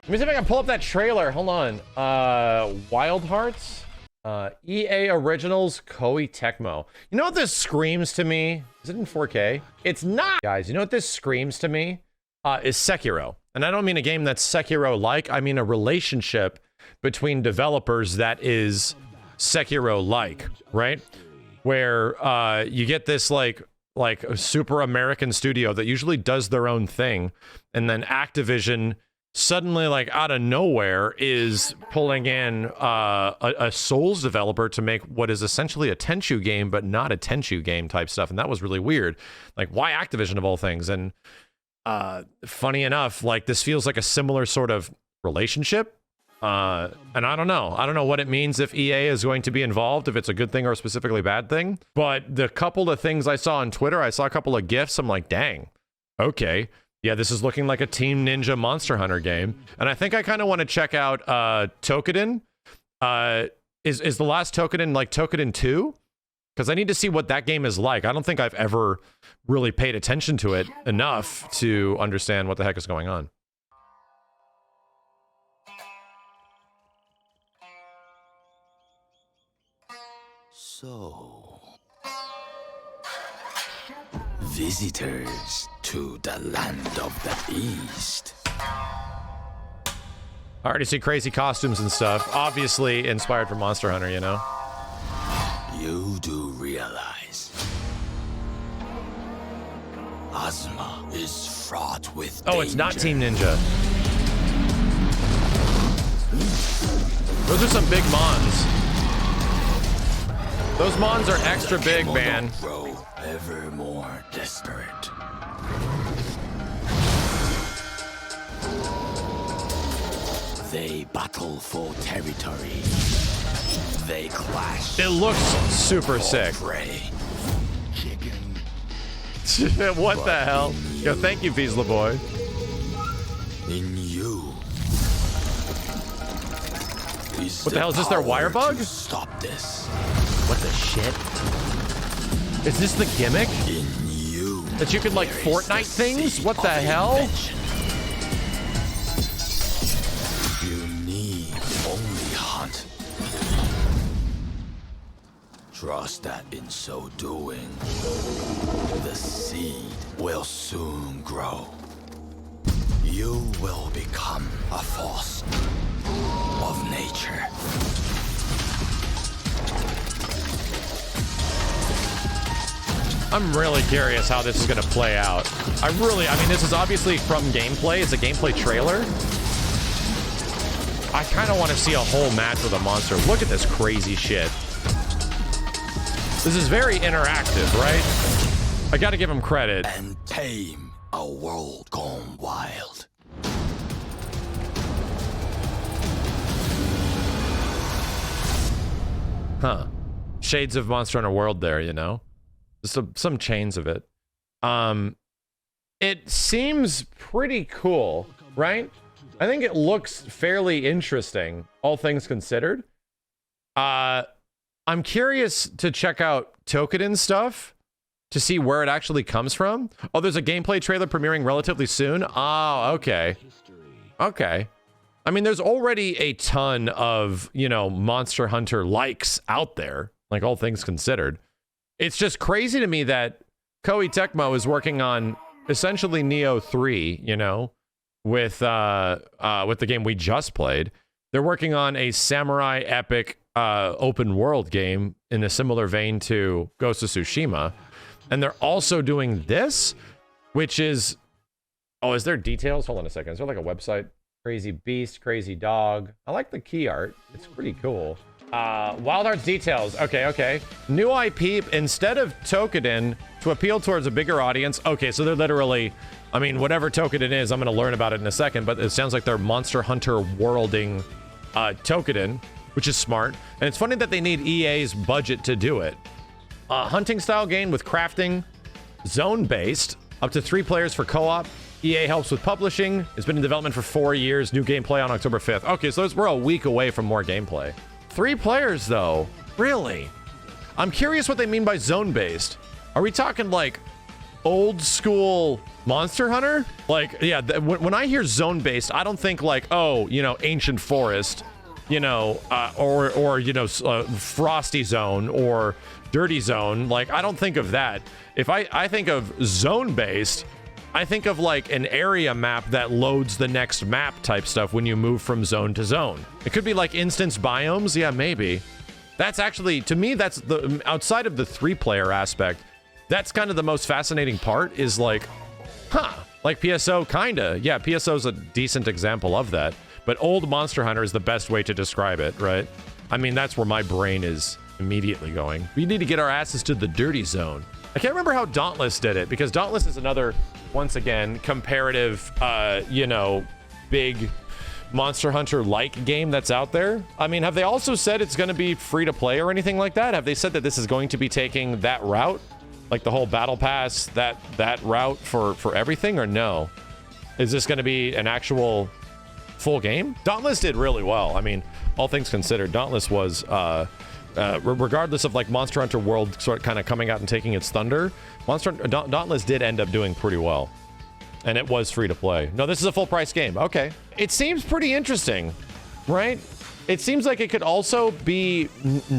Let me see if I can pull up that trailer. Hold on. Wild Hearts? EA Originals, Koei Tecmo. You know what this screams to me? Is it in 4K? It's not! Guys, you know what this screams to me? Is Sekiro. And I don't mean a game that's Sekiro-like. I mean a relationship between developers that is Sekiro-like, right? Where you get this like a super American studio that usually does their own thing, and then Activision suddenly, like out of nowhere, is pulling in a Souls developer to make what is essentially a Tenchu game, but not a Tenchu game type stuff. And that was really weird. Like, why Activision of all things? And funny enough, like this feels like a similar sort of relationship. And I don't know. I don't know what it means if EA is going to be involved, if it's a good thing or a specifically bad thing. But the couple of things I saw on Twitter, I saw a couple of GIFs. I'm like, dang, okay. Yeah, this is looking like a Team Ninja Monster Hunter game. And I think I kind of want to check out Toukiden. Is the last Toukiden like Toukiden 2? Because I need to see what that game is like. I don't think I've ever really paid attention to it enough to understand what the heck is going on. So, visitors to the land of the East. I already see crazy costumes and stuff. Obviously inspired from Monster Hunter, you know? You do realize Ozma is fraught with danger. Oh, it's not Team Ninja. Those are some big mons. Those mons are extra big, man. Grow ever more desperate. They battle for territory. They clash. It looks super sick. Prey. What the hell? Yo, thank you, Vizsla boy. In you. What the hell is this? Their wire bug? Stop this. What the shit? Is this the gimmick? In you. That you could like Fortnite things? What the hell? You need only hunt. Trust that in so doing, the seed will soon grow. You will become a force of nature. I'm really curious how this is going to play out. I mean, this is obviously from gameplay. It's a gameplay trailer. I kind of want to see a whole match with a monster. Look at this crazy shit. This is very interactive, right? I got to give him credit. And tame a world gone wild. Huh. Shades of Monster Hunter World there, you know? Some chains of it. It seems pretty cool, right? I think it looks fairly interesting, all things considered. I'm curious to check out Toukiden stuff to see where it actually comes from. Oh, there's a gameplay trailer premiering relatively soon. Oh, okay. Okay. I mean, there's already a ton of, you know, Monster Hunter likes out there, like all things considered. It's just crazy to me that Koei Tecmo is working on essentially Neo 3, you know, with the game we just played. They're working on a samurai epic open world game in a similar vein to Ghost of Tsushima. And they're also doing this, which is... Oh, is there details? Hold on a second. Is there like a website? Crazy beast, crazy dog. I like the key art. It's pretty cool. Wild Hearts details. Okay. New IP, instead of Toukiden, to appeal towards a bigger audience. Okay, so they're literally... I mean, whatever Toukiden is, I'm going to learn about it in a second, but it sounds like they're Monster Hunter worlding Toukiden, which is smart. And it's funny that they need EA's budget to do it. Hunting style game with crafting, zone-based, up to 3 players for co-op. EA helps with publishing. It's been in development for 4 years. New gameplay on October 5th. Okay, so we're a week away from more gameplay. 3 players, though. Really? I'm curious what they mean by zone-based. Are we talking like old school Monster Hunter? Like, yeah, when I hear zone-based, I don't think like, oh, you know, ancient forest, you know, or you know, frosty zone or dirty zone. Like, I don't think of that. If I think of zone-based, I think of like an area map that loads the next map type stuff when you move from zone to zone. It could be like instance biomes. Yeah, maybe. That's actually, to me, that's the, outside of the 3-player aspect, that's kind of the most fascinating part is like, like PSO kinda. Yeah, PSO is a decent example of that. But old Monster Hunter is the best way to describe it, right? I mean, that's where my brain is immediately going. We need to get our asses to the dirty zone. I can't remember how Dauntless did it, because Dauntless is another, once again, comparative, you know, big Monster Hunter-like game that's out there. I mean, have they also said it's going to be free to play or anything like that? Have they said that this is going to be taking that route? Like the whole battle pass, that route for everything, or no? Is this going to be an actual full game? Dauntless did really well. I mean, all things considered, Dauntless was, regardless of like Monster Hunter World sort of kind of coming out and taking its thunder, Dauntless did end up doing pretty well. And it was free to play. No, this is a full price game. Okay. It seems pretty interesting, right? It seems like it could also be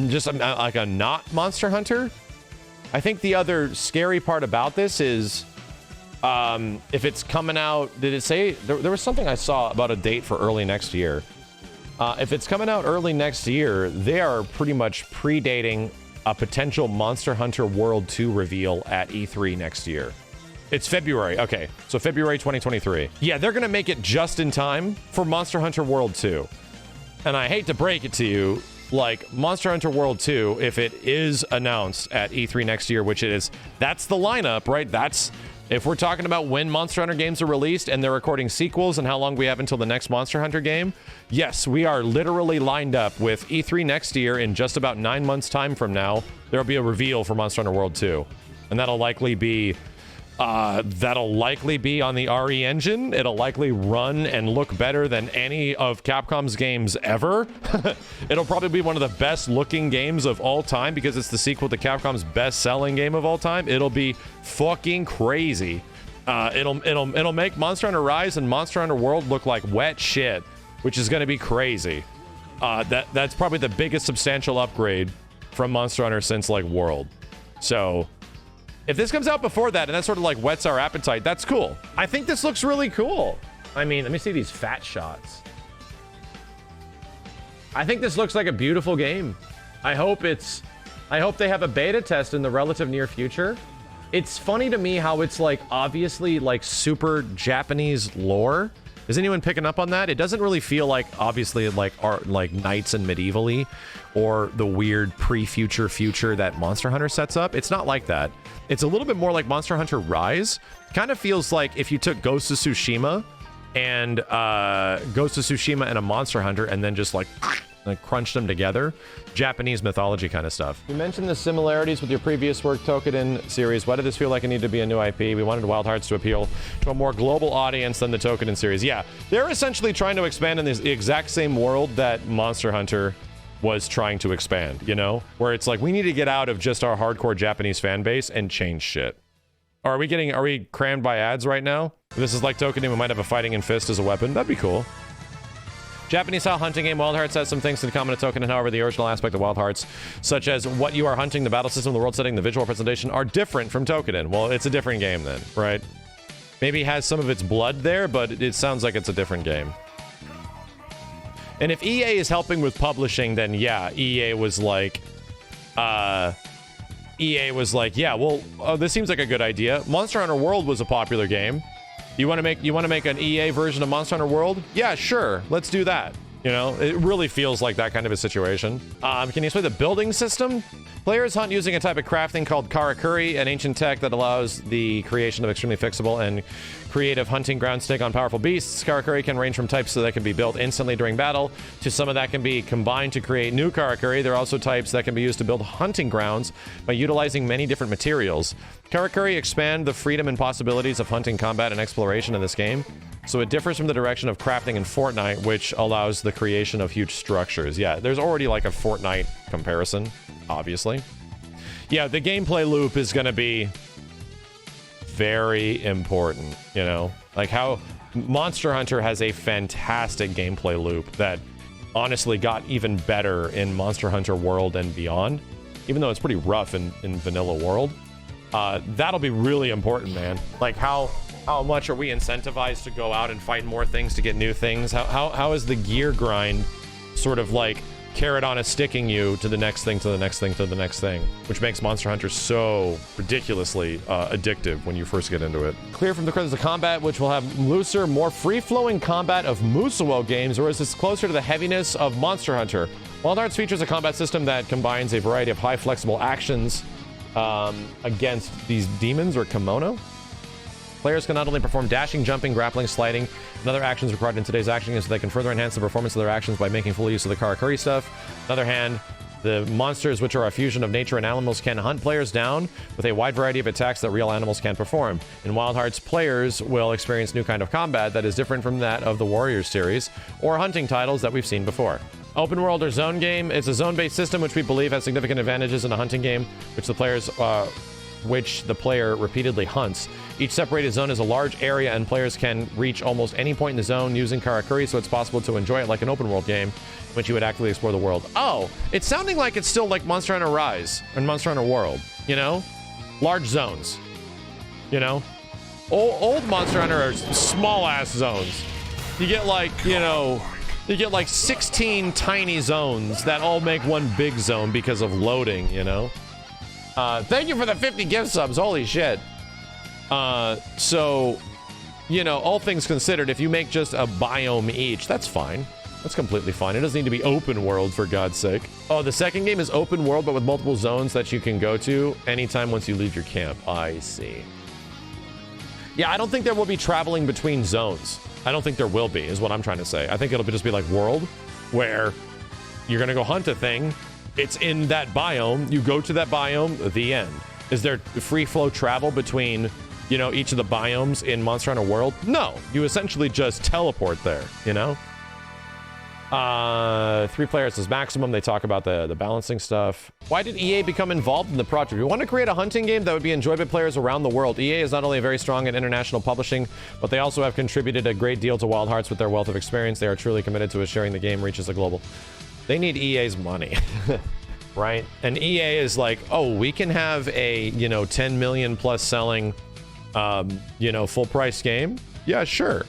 just like a not Monster Hunter. I think the other scary part about this is if it's coming out, did it say, there was something I saw about a date for early next year. If it's coming out early next year, they are pretty much predating a potential Monster Hunter World 2 reveal at E3 next year. It's February. Okay, so February 2023. Yeah, they're going to make it just in time for Monster Hunter World 2. And I hate to break it to you, like, Monster Hunter World 2, if it is announced at E3 next year, which it is, that's the lineup, right? That's, if we're talking about when Monster Hunter games are released and they're recording sequels and how long we have until the next Monster Hunter game, yes, we are literally lined up with E3 next year. In just about 9 months' time from now, there'll be a reveal for Monster Hunter World 2. And that'll likely be on the RE engine. It'll likely run and look better than any of Capcom's games ever. It'll probably be one of the best looking games of all time because it's the sequel to Capcom's best selling game of all time. It'll be fucking crazy. It'll make Monster Hunter Rise and Monster Hunter World look like wet shit, which is going to be crazy. That's probably the biggest substantial upgrade from Monster Hunter since like World. So if this comes out before that and that sort of like whets our appetite, that's cool. I think this looks really cool. I mean, let me see these fat shots. I think this looks like a beautiful game. I hope they have a beta test in the relative near future. It's funny to me how it's like obviously like super Japanese lore. Is anyone picking up on that? It doesn't really feel like obviously like art, like knights and medievally, or the weird pre-future future that Monster Hunter sets up. It's not like that. It's a little bit more like Monster Hunter Rise. Kind of feels like if you took Ghost of Tsushima and a Monster Hunter and then just like crunched them together. Japanese mythology kind of stuff. You mentioned the similarities with your previous work, Toukiden series. Why did this feel like it needed to be a new IP? We wanted Wild Hearts to appeal to a more global audience than the Toukiden series. Yeah, they're essentially trying to expand in the exact same world that Monster Hunter was trying to expand, you know? Where it's like, we need to get out of just our hardcore Japanese fan base and change shit. Are we crammed by ads right now? If this is like Toukiden, we might have a fighting in fist as a weapon. That'd be cool. Japanese-style hunting game, Wild Hearts has some things in common to Toukiden. However, the original aspect of Wild Hearts, such as what you are hunting, the battle system, the world setting, the visual presentation, are different from Toukiden. Well, it's a different game then, right? Maybe it has some of its blood there, but it sounds like it's a different game. And if EA is helping with publishing, then yeah, EA was like, yeah, well, this seems like a good idea. Monster Hunter World was a popular game. You want to make an EA version of Monster Hunter World? Yeah, sure. Let's do that. You know, it really feels like that kind of a situation. Can you explain the building system? Players hunt using a type of crafting called karakuri, an ancient tech that allows the creation of extremely fixable and creative hunting grounds to take on powerful beasts. Karakuri can range from types that can be built instantly during battle to some of that can be combined to create new karakuri. There are also types that can be used to build hunting grounds by utilizing many different materials. Karakuri expand the freedom and possibilities of hunting, combat, and exploration in this game, so it differs from the direction of crafting in Fortnite, which allows the creation of huge structures. Yeah, there's already like a Fortnite comparison, obviously. Yeah, the gameplay loop is going to be very important, you know? Like how Monster Hunter has a fantastic gameplay loop that honestly got even better in Monster Hunter World and beyond, even though it's pretty rough in Vanilla World. That'll be really important, man. Like how much are we incentivized to go out and fight more things to get new things? How is the gear grind sort of like carrot on a sticking you to the next thing, to the next thing, to the next thing, which makes Monster Hunter so ridiculously addictive when you first get into it. Clear from the credits of combat, which will have looser, more free-flowing combat of Musou games, or is this closer to the heaviness of Monster Hunter? Wild Hearts features a combat system that combines a variety of high flexible actions against these demons or kimono. Players can not only perform dashing, jumping, grappling, sliding, and other actions required in today's action games, so they can further enhance the performance of their actions by making full use of the Karakuri stuff. On the other hand, the monsters, which are a fusion of nature and animals, can hunt players down with a wide variety of attacks that real animals can't perform. In Wild Hearts, players will experience new kind of combat that is different from that of the Warriors series, or hunting titles that we've seen before. Open world or zone game. It's a zone-based system which we believe has significant advantages in a hunting game, which the player repeatedly hunts. Each separated zone is a large area, and players can reach almost any point in the zone using Karakuri, so it's possible to enjoy it like an open world game, in which you would actively explore the world. Oh, it's sounding like it's still like Monster Hunter Rise and Monster Hunter World, you know? Large zones, you know? Old Monster Hunter are small-ass zones. You get like, you know, you get like 16 tiny zones that all make one big zone because of loading, you know? Thank you for the 50 gift subs. Holy shit. So, you know, all things considered, if you make just a biome each, that's fine. That's completely fine. It doesn't need to be open world, for God's sake. Oh, the second game is open world, but with multiple zones that you can go to anytime once you leave your camp. I see. Yeah, I don't think there will be traveling between zones. I don't think there will be, is what I'm trying to say. I think it'll just be like World, where you're gonna go hunt a thing. It's in that biome. You go to that biome, the end. Is there free flow travel between, you know, each of the biomes in Monster Hunter World? No. You essentially just teleport there, you know? 3 players is maximum. They talk about the balancing stuff. Why did EA become involved in the project? We want to create a hunting game that would be enjoyed by players around the world. EA is not only very strong in international publishing, but they also have contributed a great deal to Wild Hearts with their wealth of experience. They are truly committed to ensuring the game reaches a global. They need EA's money, right? And EA is like, oh, we can have a, you know, 10 million plus selling, you know, full price game. Yeah, sure.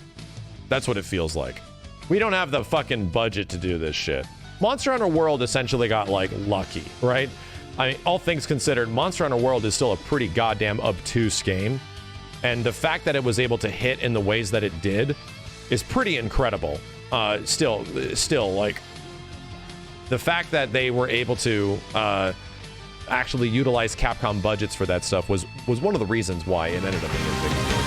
That's what it feels like. We don't have the fucking budget to do this shit. Monster Hunter World essentially got, like, lucky, right? I mean, all things considered, Monster Hunter World is still a pretty goddamn obtuse game. And the fact that it was able to hit in the ways that it did is pretty incredible. Still, like, the fact that they were able to actually utilize Capcom budgets for that stuff was one of the reasons why it ended up being a big deal.